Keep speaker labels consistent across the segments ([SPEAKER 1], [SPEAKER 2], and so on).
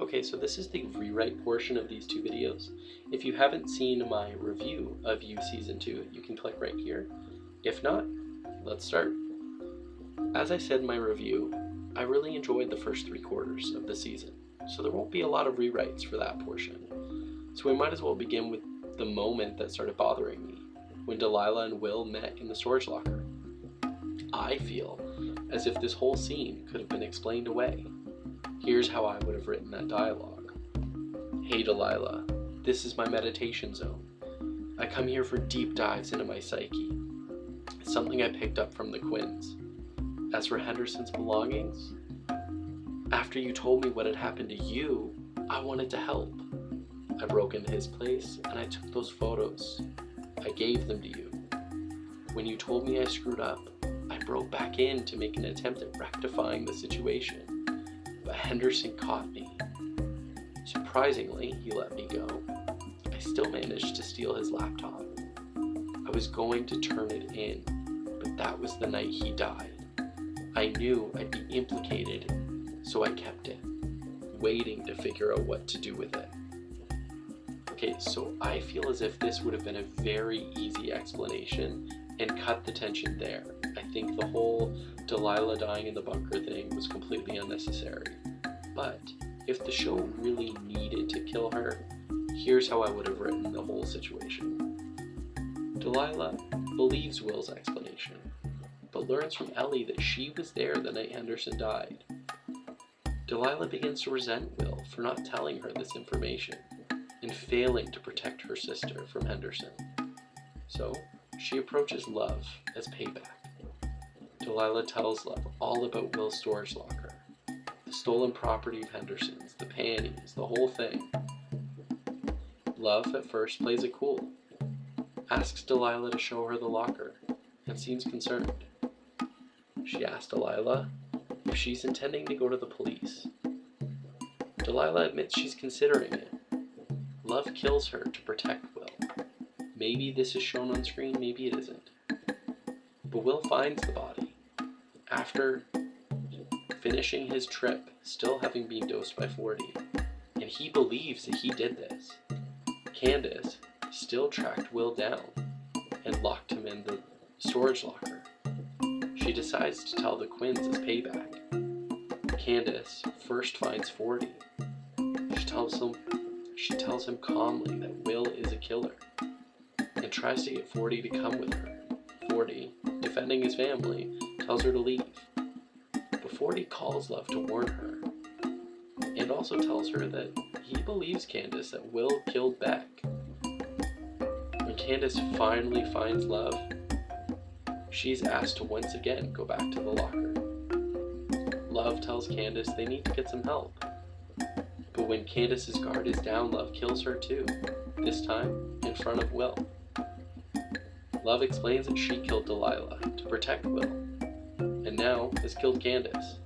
[SPEAKER 1] Okay, so this is the rewrite portion of these two videos. If you haven't seen my review of You Season 2, you can click right here. If not, let's start. As I said in my review, I really enjoyed the first 3/4 of the season, so there won't be a lot of rewrites for that portion. So we might as well begin with the moment that started bothering me, when Delilah and Will met in the storage locker. I feel as if this whole scene could have been explained away. Here's how I would have written that dialogue. Hey Delilah, this is my meditation zone. I come here for deep dives into my psyche. It's something I picked up from the Quinns. As for Henderson's belongings, after you told me what had happened to you, I wanted to help. I broke into his place and I took those photos. I gave them to you. When you told me I screwed up, I broke back in to make an attempt at rectifying the situation. But Henderson caught me. Surprisingly, he let me go. I still managed to steal his laptop. I was going to turn it in, but that was the night he died. I knew I'd be implicated, so I kept it, waiting to figure out what to do with it. Okay, so I feel as if this would have been a very easy explanation and cut the tension there. I think the whole Delilah dying in the bunker thing was completely unnecessary. But if the show really needed to kill her, here's how I would have written the whole situation. Delilah believes Will's explanation, but learns from Ellie that she was there the night Henderson died. Delilah begins to resent Will for not telling her this information and failing to protect her sister from Henderson. So she approaches Love as payback. Delilah tells Love all about Will's storage locker, the stolen property of Henderson's, the panties, the whole thing. Love at first plays it cool, asks Delilah to show her the locker, and seems concerned. She asks Delilah if she's intending to go to the police. Delilah admits she's considering it. Love kills her to protect Will. Maybe this is shown on screen, maybe it isn't. But Will finds the body. After finishing his trip, still having been dosed by 40, and he believes that he did this. Candace still tracked Will down and locked him in the storage locker. She decides to tell the Quinns as payback. Candace first finds 40. She tells him calmly that Will is a killer and tries to get 40 to come with her. 40, defending his family, tells her to leave. But 40 calls Love to warn her and also tells her that he believes Candace that Will killed Beck. When Candace finally finds Love, she's asked to once again go back to the locker. Love tells Candace they need to get some help. But when Candace's guard is down, Love kills her too, this time in front of Will. Love explains that she killed Delilah to protect Will, and now has killed Candace.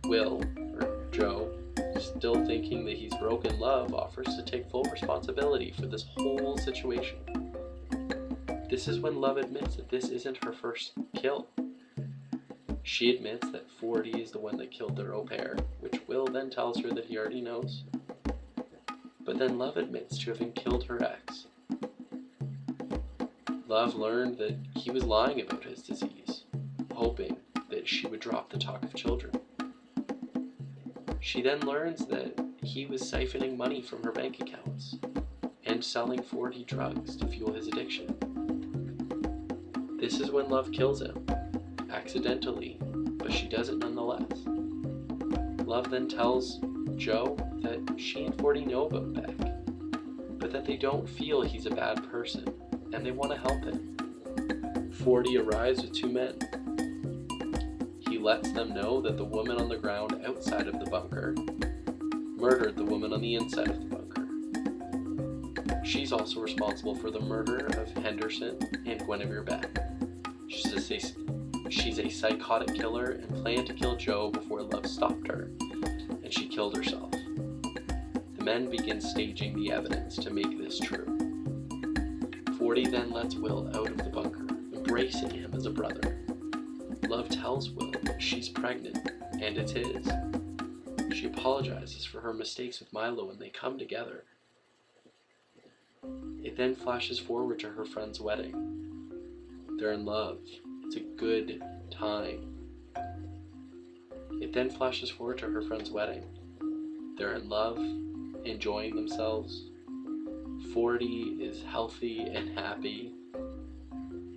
[SPEAKER 1] Will, or Joe, still thinking that he's broken Love, offers to take full responsibility for this whole situation. This is when Love admits that this isn't her first kill. She admits that 40 is the one that killed their au pair, which Will then tells her that he already knows. But then Love admits to having killed her ex. Love learned that he was lying about his disease, hoping that she would drop the talk of children. She then learns that he was siphoning money from her bank accounts and selling 40 drugs to fuel his addiction. This is when Love kills him, accidentally, but she does it nonetheless. Love then tells Joe that she and 40 know about Beck, but that they don't feel he's a bad person, and they want to help him. 40 arrives with 2 men. He lets them know that the woman on the ground outside of the bunker murdered the woman on the inside of the bunker. She's also responsible for the murder of Henderson and Guinevere Beck. She's a psychotic killer and planned to kill Joe before Love stopped her, and she killed herself. The men begin staging the evidence to make this true. 40 then lets Will out of the bunker, embracing him as a brother. Love tells Will that she's pregnant, and it's his. She apologizes for her mistakes with Milo and they come together. It then flashes forward to her friend's wedding. They're in love. It's a good time. It then flashes forward to her friend's wedding. They're in love, enjoying themselves. 40 is healthy and happy.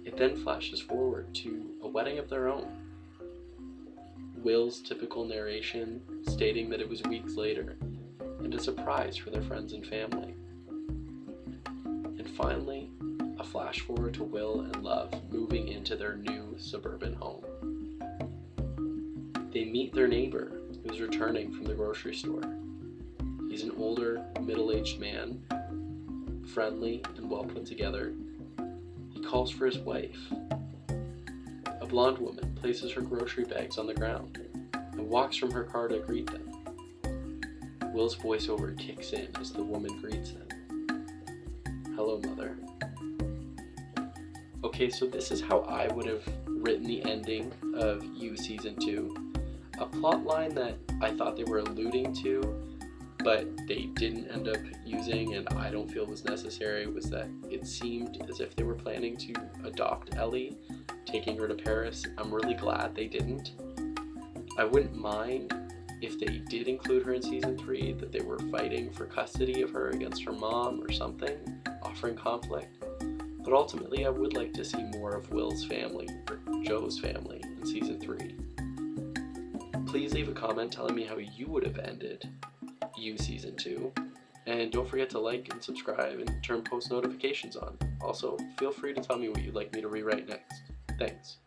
[SPEAKER 1] It then flashes forward to a wedding of their own. Will's typical narration stating that it was weeks later and a surprise for their friends and family. And finally, a flash forward to Will and Love moving into their new suburban home. They meet their neighbor who's returning from the grocery store. He's an older, middle-aged man, friendly and well put together. He calls for his wife. A blonde woman places her grocery bags on the ground and walks from her car to greet them. Will's voiceover kicks in as the woman greets them. Hello, mother. Okay, so this is how I would have written the ending of You Season 2. A plot line that I thought they were alluding to, but they didn't end up using and I don't feel was necessary, was that it seemed as if they were planning to adopt Ellie, taking her to Paris. I'm really glad they didn't. I wouldn't mind if they did include her in Season 3, that they were fighting for custody of her against her mom or something, offering conflict. But ultimately, I would like to see more of Will's family, or Joe's family, in Season 3. Please leave a comment telling me how you would have ended You Season 2. And don't forget to like and subscribe and turn post notifications on. Also, feel free to tell me what you'd like me to rewrite next. Thanks.